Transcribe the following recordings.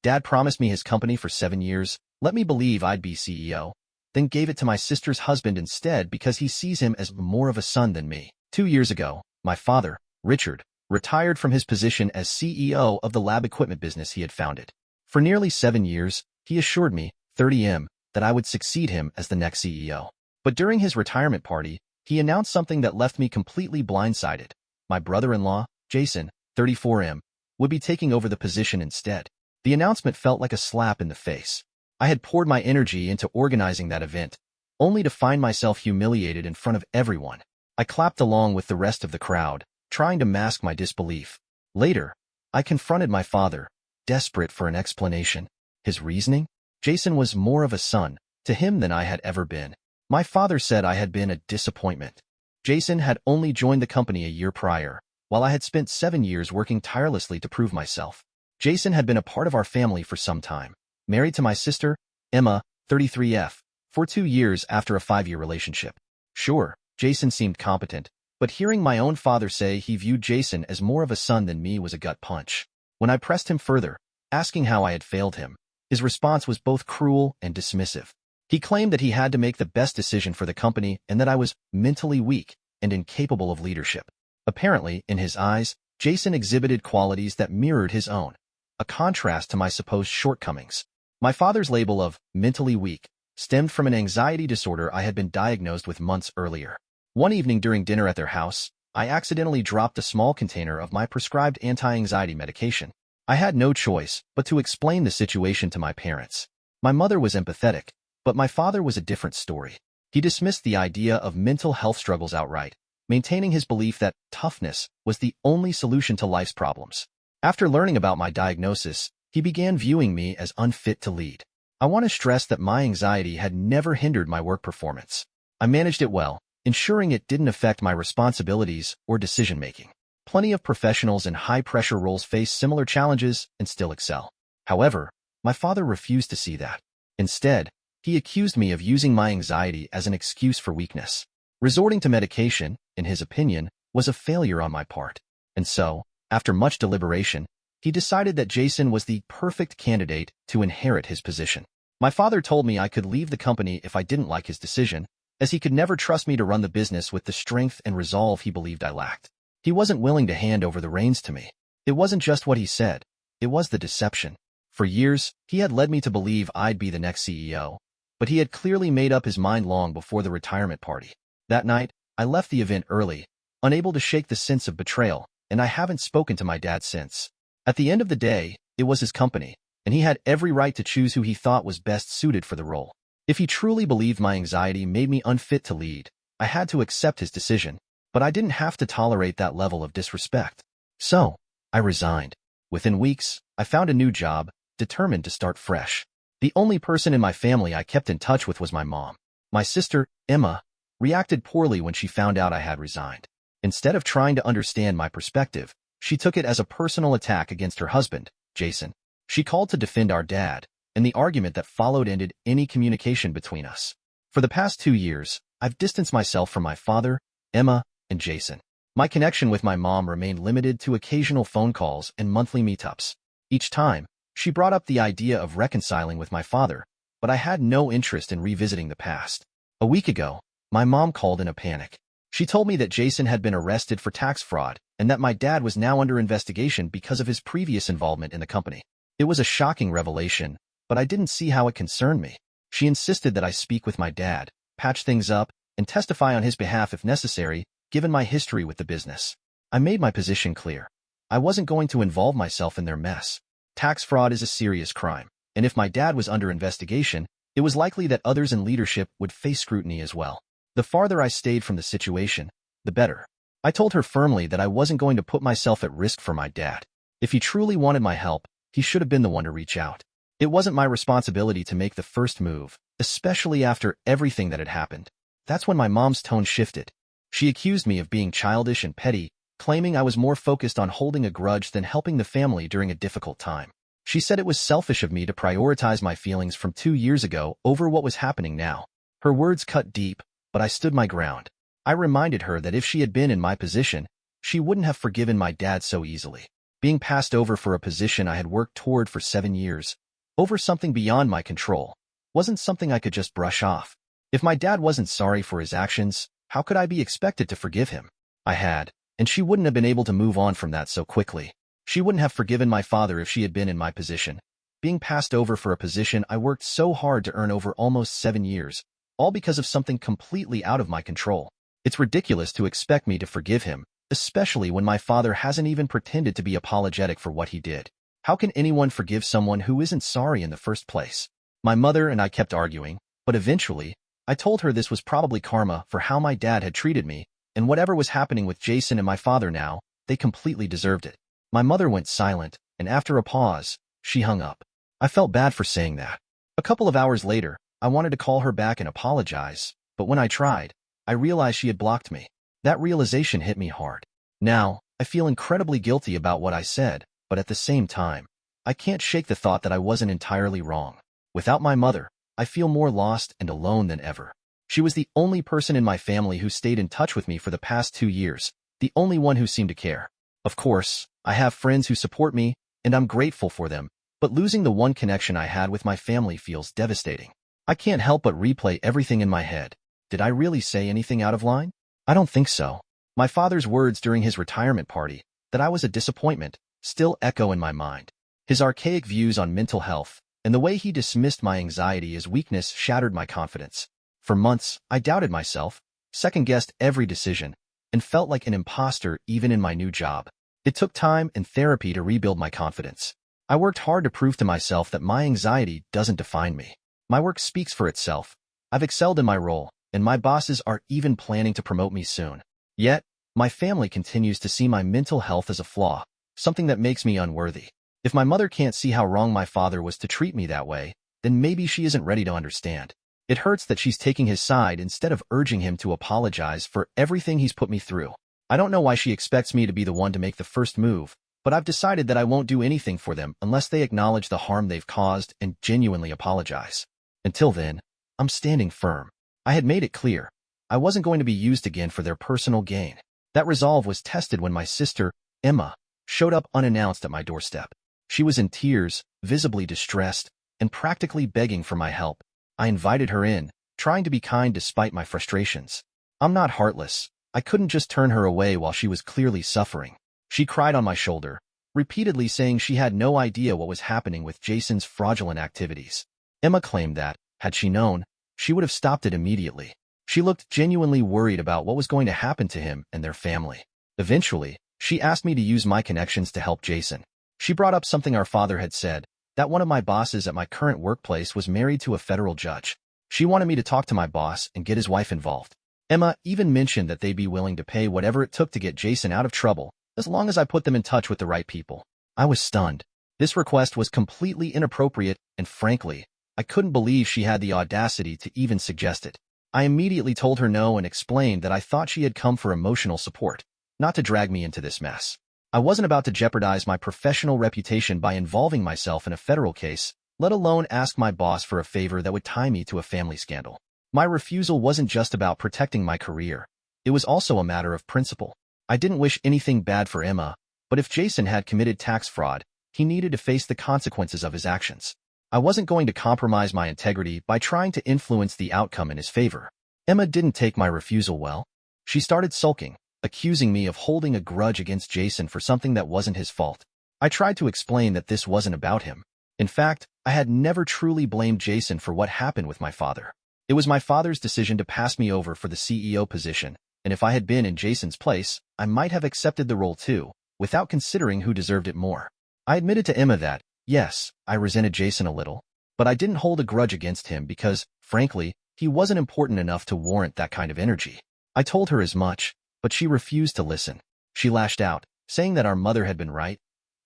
Dad promised me his company for 7 years, let me believe I'd be CEO, then gave it to my sister's husband instead because he sees him as more of a son than me. 2 years ago, my father, Richard, retired from his position as CEO of the lab equipment business he had founded. For nearly 7 years, he assured me, 30M, that I would succeed him as the next CEO. But during his retirement party, he announced something that left me completely blindsided. My brother-in-law, Jason, 34M, would be taking over the position instead. The announcement felt like a slap in the face. I had poured my energy into organizing that event, only to find myself humiliated in front of everyone. I clapped along with the rest of the crowd, trying to mask my disbelief. Later, I confronted my father, desperate for an explanation. His reasoning? Jason was more of a son to him than I had ever been. My father said I had been a disappointment. Jason had only joined the company a year prior, while I had spent 7 years working tirelessly to prove myself. Jason had been a part of our family for some time, married to my sister, Emma, 33F, for 2 years after a 5-year relationship. Sure, Jason seemed competent, but hearing my own father say he viewed Jason as more of a son than me was a gut punch. When I pressed him further, asking how I had failed him, his response was both cruel and dismissive. He claimed that he had to make the best decision for the company and that I was mentally weak and incapable of leadership. Apparently, in his eyes, Jason exhibited qualities that mirrored his own, a contrast to my supposed shortcomings. My father's label of mentally weak stemmed from an anxiety disorder I had been diagnosed with months earlier. One evening during dinner at their house, I accidentally dropped a small container of my prescribed anti-anxiety medication. I had no choice but to explain the situation to my parents. My mother was empathetic, but my father was a different story. He dismissed the idea of mental health struggles outright, maintaining his belief that toughness was the only solution to life's problems. After learning about my diagnosis, he began viewing me as unfit to lead. I want to stress that my anxiety had never hindered my work performance. I managed it well, ensuring it didn't affect my responsibilities or decision-making. Plenty of professionals in high-pressure roles face similar challenges and still excel. However, my father refused to see that. Instead, he accused me of using my anxiety as an excuse for weakness. Resorting to medication, in his opinion, was a failure on my part. And so, after much deliberation, he decided that Jason was the perfect candidate to inherit his position. My father told me I could leave the company if I didn't like his decision, as he could never trust me to run the business with the strength and resolve he believed I lacked. He wasn't willing to hand over the reins to me. It wasn't just what he said, it was the deception. For years, he had led me to believe I'd be the next CEO, but he had clearly made up his mind long before the retirement party. That night, I left the event early, unable to shake the sense of betrayal, and I haven't spoken to my dad since. At the end of the day, it was his company, and he had every right to choose who he thought was best suited for the role. If he truly believed my anxiety made me unfit to lead, I had to accept his decision, but I didn't have to tolerate that level of disrespect. So, I resigned. Within weeks, I found a new job, determined to start fresh. The only person in my family I kept in touch with was my mom. My sister, Emma, reacted poorly when she found out I had resigned. Instead of trying to understand my perspective, she took it as a personal attack against her husband, Jason. She called to defend our dad, and the argument that followed ended any communication between us. For the past 2 years, I've distanced myself from my father, Emma, and Jason. My connection with my mom remained limited to occasional phone calls and monthly meetups. Each time, she brought up the idea of reconciling with my father, but I had no interest in revisiting the past. A week ago, my mom called in a panic. She told me that Jason had been arrested for tax fraud and that my dad was now under investigation because of his previous involvement in the company. It was a shocking revelation, but I didn't see how it concerned me. She insisted that I speak with my dad, patch things up, and testify on his behalf if necessary, given my history with the business. I made my position clear. I wasn't going to involve myself in their mess. Tax fraud is a serious crime, and if my dad was under investigation, it was likely that others in leadership would face scrutiny as well. The farther I stayed from the situation, the better. I told her firmly that I wasn't going to put myself at risk for my dad. If he truly wanted my help, he should have been the one to reach out. It wasn't my responsibility to make the first move, especially after everything that had happened. That's when my mom's tone shifted. She accused me of being childish and petty, claiming I was more focused on holding a grudge than helping the family during a difficult time. She said it was selfish of me to prioritize my feelings from 2 years ago over what was happening now. Her words cut deep, but I stood my ground. I reminded her that if she had been in my position, she wouldn't have forgiven my dad so easily. Being passed over for a position I had worked toward for 7 years, over something beyond my control, wasn't something I could just brush off. If my dad wasn't sorry for his actions, how could I be expected to forgive him? I had, and she wouldn't have been able to move on from that so quickly. She wouldn't have forgiven my father if she had been in my position. Being passed over for a position I worked so hard to earn over almost 7 years, all because of something completely out of my control. It's ridiculous to expect me to forgive him, especially when my father hasn't even pretended to be apologetic for what he did. How can anyone forgive someone who isn't sorry in the first place? My mother and I kept arguing, but eventually, I told her this was probably karma for how my dad had treated me, and whatever was happening with Jason and my father now, they completely deserved it. My mother went silent, and after a pause, she hung up. I felt bad for saying that. A couple of hours later, I wanted to call her back and apologize, but when I tried, I realized she had blocked me. That realization hit me hard. Now, I feel incredibly guilty about what I said, but at the same time, I can't shake the thought that I wasn't entirely wrong. Without my mother, I feel more lost and alone than ever. She was the only person in my family who stayed in touch with me for the past 2 years, the only one who seemed to care. Of course, I have friends who support me, and I'm grateful for them, but losing the one connection I had with my family feels devastating. I can't help but replay everything in my head. Did I really say anything out of line? I don't think so. My father's words during his retirement party, that I was a disappointment, still echo in my mind. His archaic views on mental health, and the way he dismissed my anxiety as weakness shattered my confidence. For months, I doubted myself, second-guessed every decision, and felt like an imposter even in my new job. It took time and therapy to rebuild my confidence. I worked hard to prove to myself that my anxiety doesn't define me. My work speaks for itself. I've excelled in my role, and my bosses are even planning to promote me soon. Yet, my family continues to see my mental health as a flaw, something that makes me unworthy. If my mother can't see how wrong my father was to treat me that way, then maybe she isn't ready to understand. It hurts that she's taking his side instead of urging him to apologize for everything he's put me through. I don't know why she expects me to be the one to make the first move, but I've decided that I won't do anything for them unless they acknowledge the harm they've caused and genuinely apologize. Until then, I'm standing firm. I had made it clear. I wasn't going to be used again for their personal gain. That resolve was tested when my sister, Emma, showed up unannounced at my doorstep. She was in tears, visibly distressed, and practically begging for my help. I invited her in, trying to be kind despite my frustrations. I'm not heartless. I couldn't just turn her away while she was clearly suffering. She cried on my shoulder, repeatedly saying she had no idea what was happening with Jason's fraudulent activities. Emma claimed that, had she known, she would have stopped it immediately. She looked genuinely worried about what was going to happen to him and their family. Eventually, she asked me to use my connections to help Jason. She brought up something our father had said, that one of my bosses at my current workplace was married to a federal judge. She wanted me to talk to my boss and get his wife involved. Emma even mentioned that they'd be willing to pay whatever it took to get Jason out of trouble, as long as I put them in touch with the right people. I was stunned. This request was completely inappropriate, and frankly, I couldn't believe she had the audacity to even suggest it. I immediately told her no and explained that I thought she had come for emotional support, not to drag me into this mess. I wasn't about to jeopardize my professional reputation by involving myself in a federal case, let alone ask my boss for a favor that would tie me to a family scandal. My refusal wasn't just about protecting my career. It was also a matter of principle. I didn't wish anything bad for Emma, but if Jason had committed tax fraud, he needed to face the consequences of his actions. I wasn't going to compromise my integrity by trying to influence the outcome in his favor. Emma didn't take my refusal well. She started sulking, accusing me of holding a grudge against Jason for something that wasn't his fault. I tried to explain that this wasn't about him. In fact, I had never truly blamed Jason for what happened with my father. It was my father's decision to pass me over for the CEO position, and if I had been in Jason's place, I might have accepted the role too, without considering who deserved it more. I admitted to Emma that, yes, I resented Jason a little, but I didn't hold a grudge against him because, frankly, he wasn't important enough to warrant that kind of energy. I told her as much, but she refused to listen. She lashed out, saying that our mother had been right.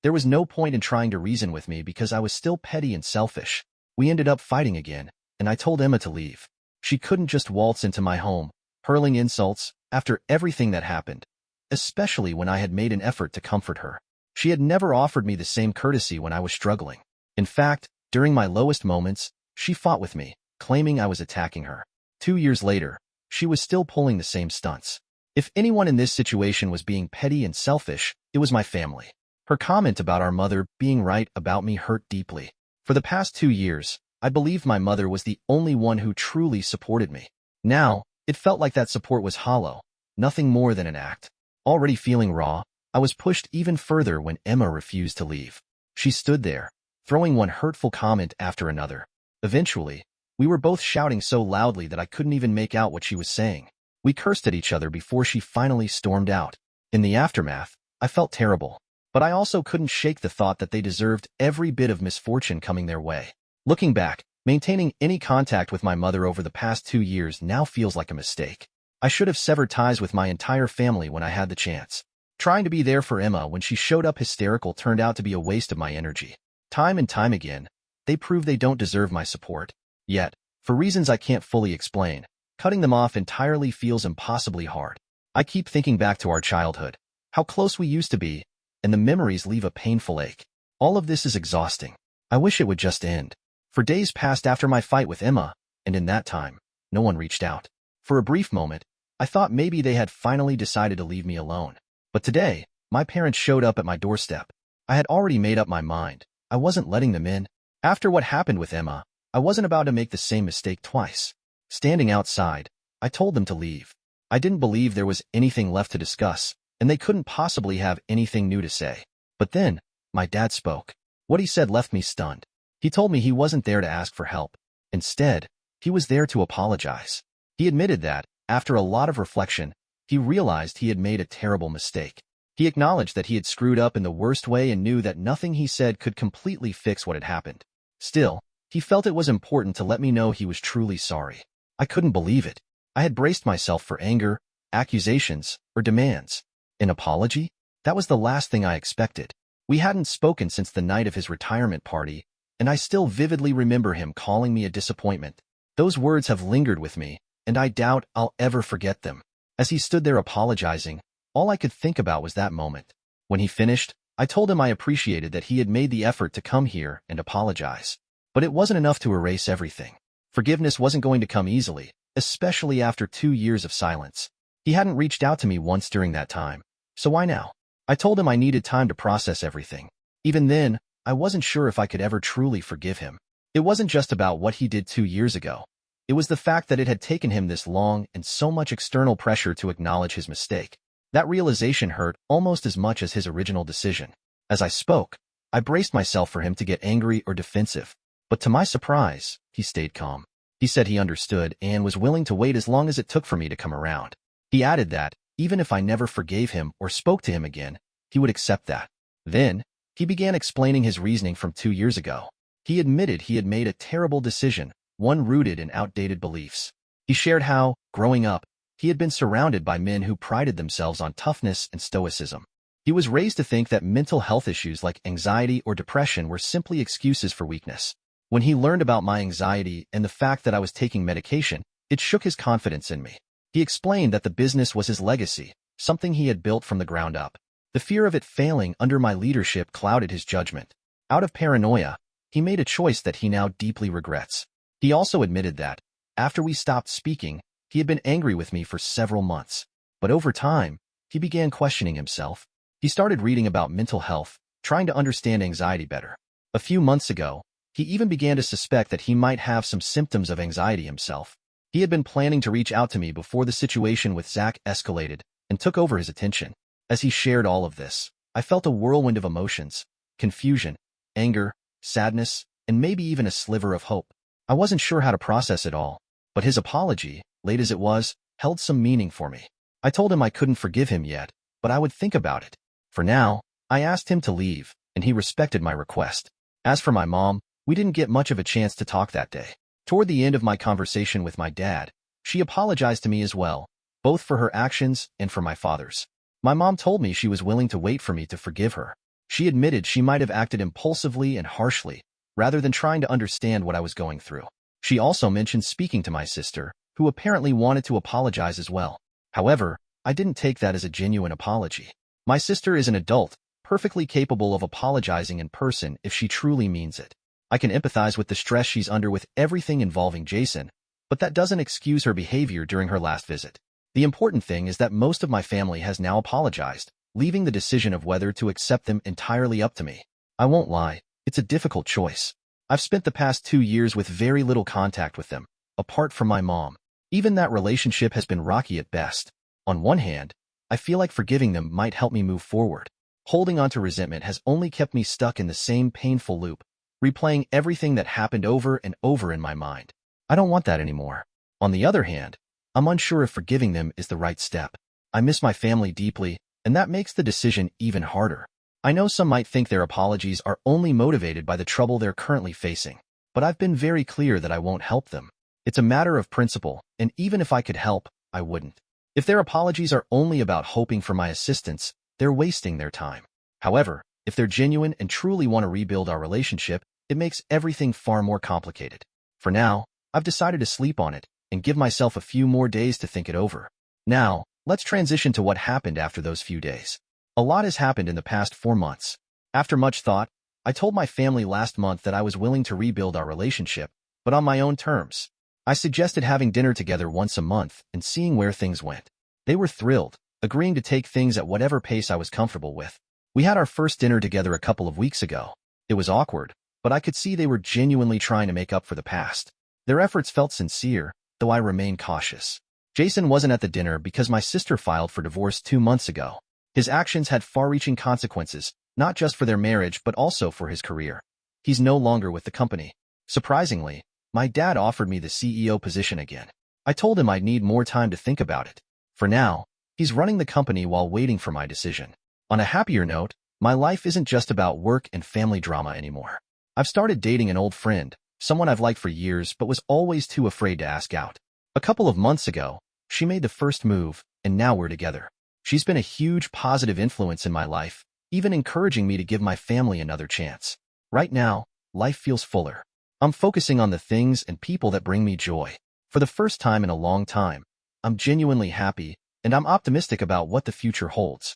There was no point in trying to reason with me because I was still petty and selfish. We ended up fighting again, and I told Emma to leave. She couldn't just waltz into my home, hurling insults, after everything that happened, especially when I had made an effort to comfort her. She had never offered me the same courtesy when I was struggling. In fact, during my lowest moments, she fought with me, claiming I was attacking her. 2 years later, she was still pulling the same stunts. If anyone in this situation was being petty and selfish, it was my family. Her comment about our mother being right about me hurt deeply. For the past 2 years, I believed my mother was the only one who truly supported me. Now, it felt like that support was hollow, nothing more than an act. Already feeling raw, I was pushed even further when Emma refused to leave. She stood there, throwing one hurtful comment after another. Eventually, we were both shouting so loudly that I couldn't even make out what she was saying. We cursed at each other before she finally stormed out. In the aftermath, I felt terrible, but I also couldn't shake the thought that they deserved every bit of misfortune coming their way. Looking back, maintaining any contact with my mother over the past 2 years now feels like a mistake. I should have severed ties with my entire family when I had the chance. Trying to be there for Emma when she showed up hysterical turned out to be a waste of my energy. Time and time again, they prove they don't deserve my support. Yet, for reasons I can't fully explain, cutting them off entirely feels impossibly hard. I keep thinking back to our childhood, how close we used to be, and the memories leave a painful ache. All of this is exhausting. I wish it would just end. For days passed after my fight with Emma, and in that time, no one reached out. For a brief moment, I thought maybe they had finally decided to leave me alone. But today, my parents showed up at my doorstep. I had already made up my mind. I wasn't letting them in. After what happened with Emma, I wasn't about to make the same mistake twice. Standing outside, I told them to leave. I didn't believe there was anything left to discuss, and they couldn't possibly have anything new to say. But then, my dad spoke. What he said left me stunned. He told me he wasn't there to ask for help. Instead, he was there to apologize. He admitted that, after a lot of reflection, he realized he had made a terrible mistake. He acknowledged that he had screwed up in the worst way and knew that nothing he said could completely fix what had happened. Still, he felt it was important to let me know he was truly sorry. I couldn't believe it. I had braced myself for anger, accusations, or demands. An apology? That was the last thing I expected. We hadn't spoken since the night of his retirement party, and I still vividly remember him calling me a disappointment. Those words have lingered with me, and I doubt I'll ever forget them. As he stood there apologizing, all I could think about was that moment. When he finished, I told him I appreciated that he had made the effort to come here and apologize. But it wasn't enough to erase everything. Forgiveness wasn't going to come easily, especially after 2 years of silence. He hadn't reached out to me once during that time, so why now? I told him I needed time to process everything. Even then, I wasn't sure if I could ever truly forgive him. It wasn't just about what he did 2 years ago. It was the fact that it had taken him this long and so much external pressure to acknowledge his mistake. That realization hurt almost as much as his original decision. As I spoke, I braced myself for him to get angry or defensive. But to my surprise, he stayed calm. He said he understood and was willing to wait as long as it took for me to come around. He added that, even if I never forgave him or spoke to him again, he would accept that. Then, he began explaining his reasoning from 2 years ago. He admitted he had made a terrible decision, one rooted in outdated beliefs. He shared how, growing up, he had been surrounded by men who prided themselves on toughness and stoicism. He was raised to think that mental health issues like anxiety or depression were simply excuses for weakness. When he learned about my anxiety and the fact that I was taking medication, it shook his confidence in me. He explained that the business was his legacy, something he had built from the ground up. The fear of it failing under my leadership clouded his judgment. Out of paranoia, he made a choice that he now deeply regrets. He also admitted that, after we stopped speaking, he had been angry with me for several months. But over time, he began questioning himself. He started reading about mental health, trying to understand anxiety better. A few months ago, he even began to suspect that he might have some symptoms of anxiety himself. He had been planning to reach out to me before the situation with Zach escalated and took over his attention. As he shared all of this, I felt a whirlwind of emotions, confusion, anger, sadness, and maybe even a sliver of hope. I wasn't sure how to process it all, but his apology, late as it was, held some meaning for me. I told him I couldn't forgive him yet, but I would think about it. For now, I asked him to leave, and he respected my request. As for my mom, we didn't get much of a chance to talk that day. Toward the end of my conversation with my dad, she apologized to me as well, both for her actions and for my father's. My mom told me she was willing to wait for me to forgive her. She admitted she might have acted impulsively and harshly, rather than trying to understand what I was going through. She also mentioned speaking to my sister, who apparently wanted to apologize as well. However, I didn't take that as a genuine apology. My sister is an adult, perfectly capable of apologizing in person if she truly means it. I can empathize with the stress she's under with everything involving Jason, but that doesn't excuse her behavior during her last visit. The important thing is that most of my family has now apologized, leaving the decision of whether to accept them entirely up to me. I won't lie, it's a difficult choice. I've spent the past 2 years with very little contact with them, apart from my mom. Even that relationship has been rocky at best. On one hand, I feel like forgiving them might help me move forward. Holding on to resentment has only kept me stuck in the same painful loop, replaying everything that happened over and over in my mind. I don't want that anymore. On the other hand, I'm unsure if forgiving them is the right step. I miss my family deeply, and that makes the decision even harder. I know some might think their apologies are only motivated by the trouble they're currently facing, but I've been very clear that I won't help them. It's a matter of principle, and even if I could help, I wouldn't. If their apologies are only about hoping for my assistance, they're wasting their time. However, if they're genuine and truly want to rebuild our relationship, it makes everything far more complicated. For now, I've decided to sleep on it and give myself a few more days to think it over. Now, let's transition to what happened after those few days. A lot has happened in the past 4 months. After much thought, I told my family last month that I was willing to rebuild our relationship, but on my own terms. I suggested having dinner together once a month and seeing where things went. They were thrilled, agreeing to take things at whatever pace I was comfortable with. We had our first dinner together a couple of weeks ago. It was awkward, but I could see they were genuinely trying to make up for the past. Their efforts felt sincere, though I remained cautious. Jason wasn't at the dinner because my sister filed for divorce 2 months ago. His actions had far-reaching consequences, not just for their marriage but also for his career. He's no longer with the company. Surprisingly, my dad offered me the CEO position again. I told him I'd need more time to think about it. For now, he's running the company while waiting for my decision. On a happier note, my life isn't just about work and family drama anymore. I've started dating an old friend, someone I've liked for years but was always too afraid to ask out. A couple of months ago, she made the first move, and now we're together. She's been a huge positive influence in my life, even encouraging me to give my family another chance. Right now, life feels fuller. I'm focusing on the things and people that bring me joy. For the first time in a long time, I'm genuinely happy, and I'm optimistic about what the future holds.